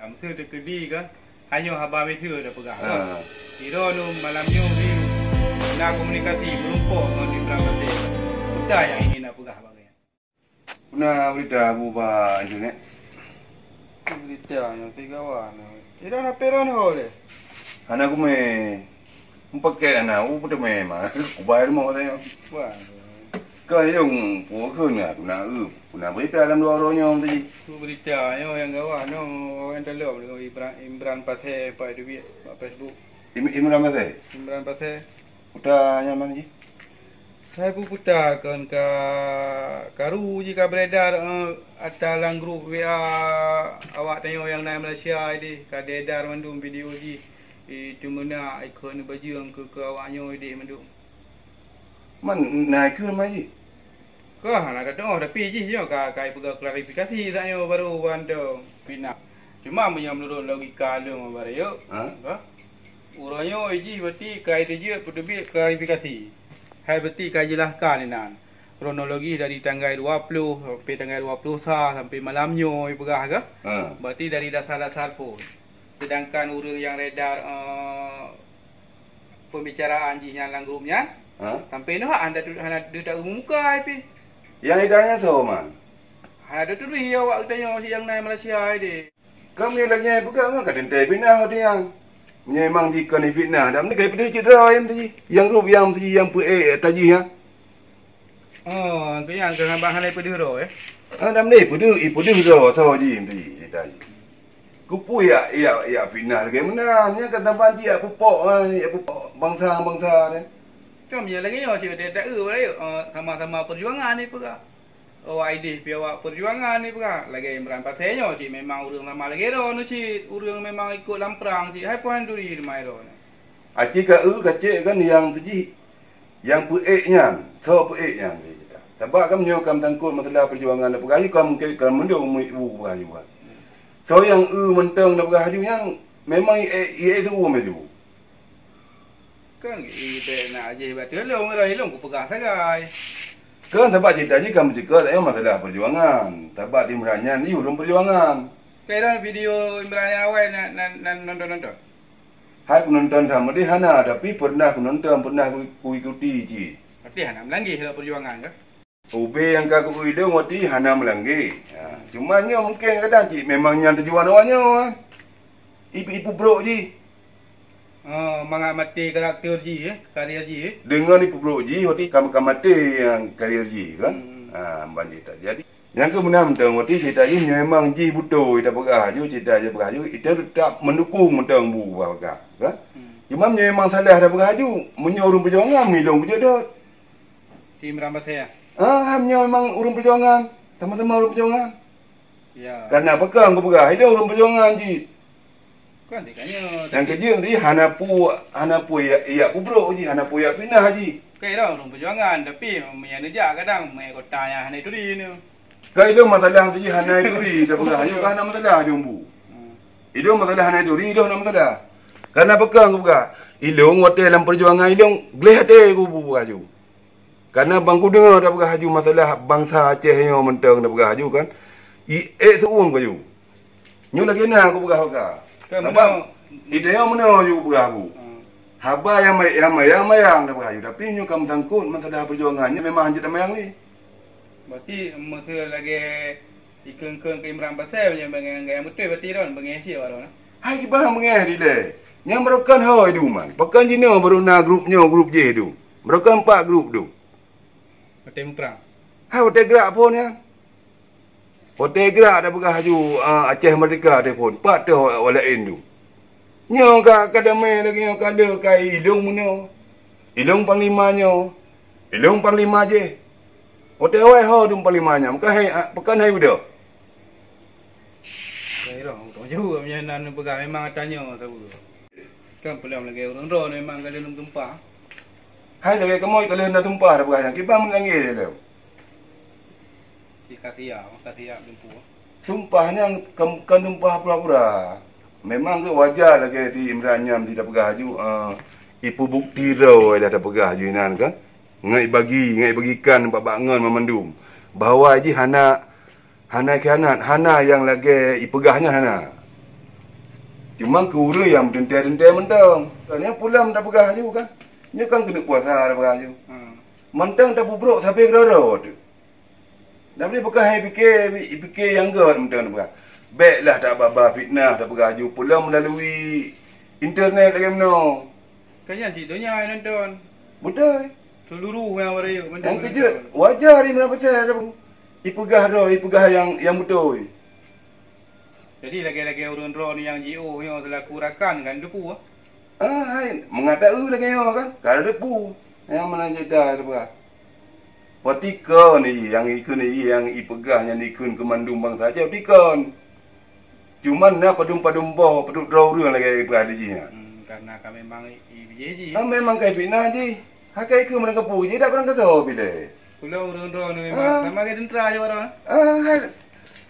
Masa terkedi kan, hanya haba meter dah pegang. Kira nu malamnya ni nak komunikasi berumpuk dengan Imran Pasir. Sudah yang ini nak pegang bagian. Pernah berita berubah internet? Berita yang kawan. Ira nak peron hole. Anak aku pakai anak aku pada mah. Aku bayar rumah saya. Wah. Kau yang puakan lah, kuna berita dalam dua orangnya tadi. Tu berita yang kawan, yang dalam Imran Pasir pada duit Facebook. Imran Pasir? Imran Pasir. Udah nyaman je? Saya pun putakan ke karu je beredar atas dalam grup WA awak tengok yang naik Malaysia ni ka edar mandum video je itu mana ikon baju yang ke awaknya dia mandum. Man naik ke mana je? Kah nak kata tapi je kai pegang klarifikasi saya baru bandung pindah. Cuma menurut logika lu baru yo. Ha? Orangnya je berarti kai dia pedebit klarifikasi. Hai berarti kai jelaskan ni nan. Kronologi dari tanggal 20 sampai tanggal 20 sampai malamnya pegah ke? Berarti dari dasar-dasar pun. Sedangkan orang yang redar pembicaraan je yang dalam grupnya. Sampai noh anda tak muka pi. Yang edarnya tu man. Ada tu dia awak tanya si yang naik Malaysia ni. Kamu ni lagi bukan mah kadang tak pindah dia yang. Memang di kena fitnah. Dah ni kena cedera yang tadi. Yang grup yang tadi yang tadi ya. Oh, tu yang ke hamba hanai pedero Dah ni pedero tahu je tadi tadi. Kupu ya fitnah lagi mana ni kata banci ya pupok bangsa ni. Cuma dia lagi cik dia sama-sama perjuangan ni pega. ID pi awak perjuangan ni pega. Lagi Imran Pasirnya cik memang urang lama lagi dah nu cik. Urang memang ikut lamprang cik. Hai puan duri mai dah. Acik kacik kan yang tadi yang pueknya, so pueknya ni kita. Sebab kamu nyokam tangkut masalah perjuangan dah pega kamu kan mendung ibu pega juga. So yang mentang dah pega yang memang semua maju. Kan kita nak aje batul long ku pegah sagai. Kan sebab cerita je kamu cakap saya masalah perjuangan. Sebab Imrannya ni urung perjuangan. Kira video Imran awal nak nonton. Hai aku nonton sama dia Hana tapi pernah aku nonton aku ikuti je. Berarti Hana melanggi dalam perjuangan ke? Ube yang aku video mati Hana melanggi. Cuma nya mungkin kadang cik memangnya tujuan awaknya. Ibu bro je. Mengamati karakter je, karya je. Dengan ibu bro je, waktu kamu mati yang karya je kan? Banyak tak jadi. Yang kemudian mentang waktu cerita je memang je butuh kita beraju cerita je beraju itu tetap mendukung mentang bu beraju kan? Cuma memang salah dah beraju menyuruh perjuangan milong berjodoh. Si Imran Pasir. Hamnya memang urung perjuangan, sama-sama urung perjuangan. Ya. Karena pegang aku beraju itu urung perjuangan je. Kan dikanya yang kerja nanti hanapu ya kubro je hanapu ya pindah je kai dah orang perjuangan tapi menyanejak kadang mai kota yang hanai turi ni kai dah masalah tu je hanai turi dah pegang ayo kan masalah jumbu itu masalah hanai turi dah masalah karena pegang aku buka ilung hotel dalam perjuangan ilung gleh hati aku buka ju karena bangku dengar dah pegang haju masalah bangsa Aceh yang mentang dah pegang haju kan seung aku nyu lagi nak aku buka sebab ide yang mana juga berlaku. Haba yang mayang dah berlaku. Tapi nyu kamu tangkut masalah perjuangannya memang hanya mayang ni. Berarti masa lagi ikeng-ikeng ke Imran Pasir yang yang betul berarti ron mengisi orang. Hai kita mengeh dia. Yang merukan hoi du man. Pakan jina baru na grup je tu. Merukan 4 grup tu. Hotel perang. Hai hotel gerak pun ya. Hotel gerak dah pegah haju Aceh Merdeka telefon. Pak tu walain tu. Nyo ka kadame lagi nyo kada kai ilung muno. Ilung panglimanya. Ilung panglima je. Hotel wai ho dum panglimanya. Pekan hai budak. Kai ro tu jauh punya nan pegah memang tanya tahu. Kan pelam lagi orang ro memang kada lum tumpah. Hai lagi kamu kalau nak tumpah dah pegah yang kipa menangis dia. Katia jumpu. Sumpahnya kan tumpah pura-pura. Memang ke wajar lagi di Imran Nyam tidak pegah haju. Ipu bukti raw dah pegah haju nan kan. Ngai bagikan babak ngan memandum. Bahawa ji hana kianat, hana yang lagi ipegahnya hana. Cuma kuru yang dente-dente mentang. Kan yang pulang tak pegah haju kan. Nya kan kena puasa tak pegah haju. Mentang tak bubrok sampai gerara tu. Dah boleh pegah fikir yang gad mentang tak pegah. Baiklah tak baba fitnah tak pegah haju pulang melalui internet lagi mana. Kan yang cik dunia nonton. Betul. Seluruh yang beraya. Yang kerja wajar ni berapa pasal. Ipegah yang betul. Jadi lagi-lagi orang-orang yang GO yang selaku rakan kan depu ah. Hai, mengatakan lagi yang kan. Kalau depu yang mana jeda depa. Patika ni yang ikun ni yang ipegah yang ikun kemandung bangsa saja tikon. Cuman na padum-padum boh, paduk draw rang lagi ipegah di ji. Karena kami memang IBJ. Memang kai bina ji. Hakai ke mana kepu je dak pernah kata bila. Pulau orang-orang ni memang sama ke tentera je orang. Hai.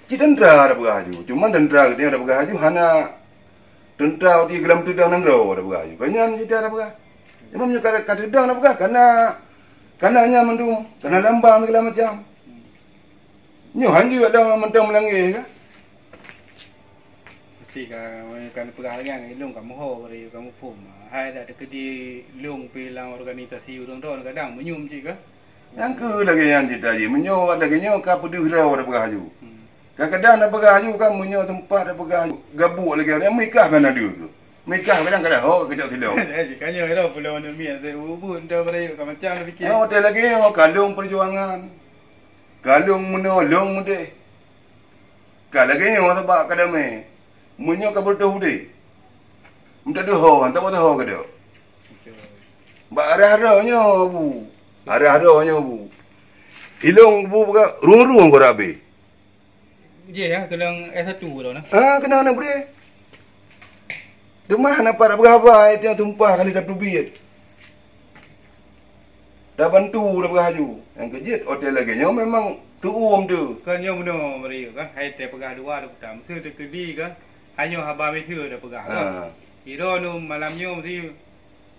Ci tentera dah beraju. Cuma tentera dia dah beraju hana tentera di gelam tudang nang ro dah beraju. Kanyan kita dah beraju. Memangnya kata tudang dah beraju karena hanya mendung, karena lambang segala macam. Nyo hanju ada mentang melangih ke? Mesti kan pegangan ilung kamu ho bari kamu pum. Hai dah dekat di ilung pilang organisasi orang-orang kadang menyum cik ke? Yang ke lagi yang cerita je menyo lagi nyo ka peduh ro dah beraju. Kadang-kadang nak beraju kan menyo tempat dah beraju. Gabuk lagi orang mikah mana dia tu. Mikah kadang-kadang ho kejap silap. Kan yo ero pulau ni mi saya ubun dah bari macam nak fikir. Hotel lagi kalung perjuangan. Kalung menolong mude. Kalau lagi orang sebab kadame. Menyo ka berdoh de. Minta doh hantar apa doh ke dia. Ba arah-arahnya bu. Arah-arahnya bu. Ilong bu buka ruang-ruang ko rabe. Je ya kelang S1 dah nah. Kena nak boleh. Demah nak para berapa dia tumpah kali dah tubit. Dah bantu dah berhaju. Yang kejit hotel lagi nyo memang tuum tu. Kan yo meno mari kan hai te pegah dua dah putam. Mesti tekedi kan. Hanya haba mesir dah pegah kan. Iro nu malamnya mesti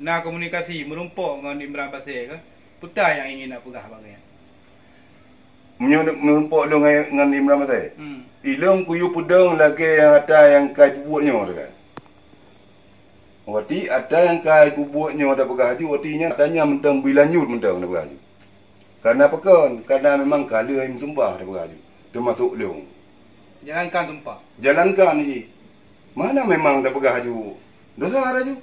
nak komunikasi merumpok dengan Imran Pasir kan. Putai yang ingin nak pegah bagai. Menumpuk dengan Imran Pasir. Ilong kuyu pudang lagi yang ada yang kai pupuknya kan. Wati ada yang kai pupuknya ada bergaji, watinya tanya mentang bilanyut mentang ada bergaji. Karena apa kan? Karena memang kala yang tumpah ada bergaji. Termasuk leong. Jalankan tumpah. Jalankan ni. Mana memang ada bergaji. Dosa ada ju.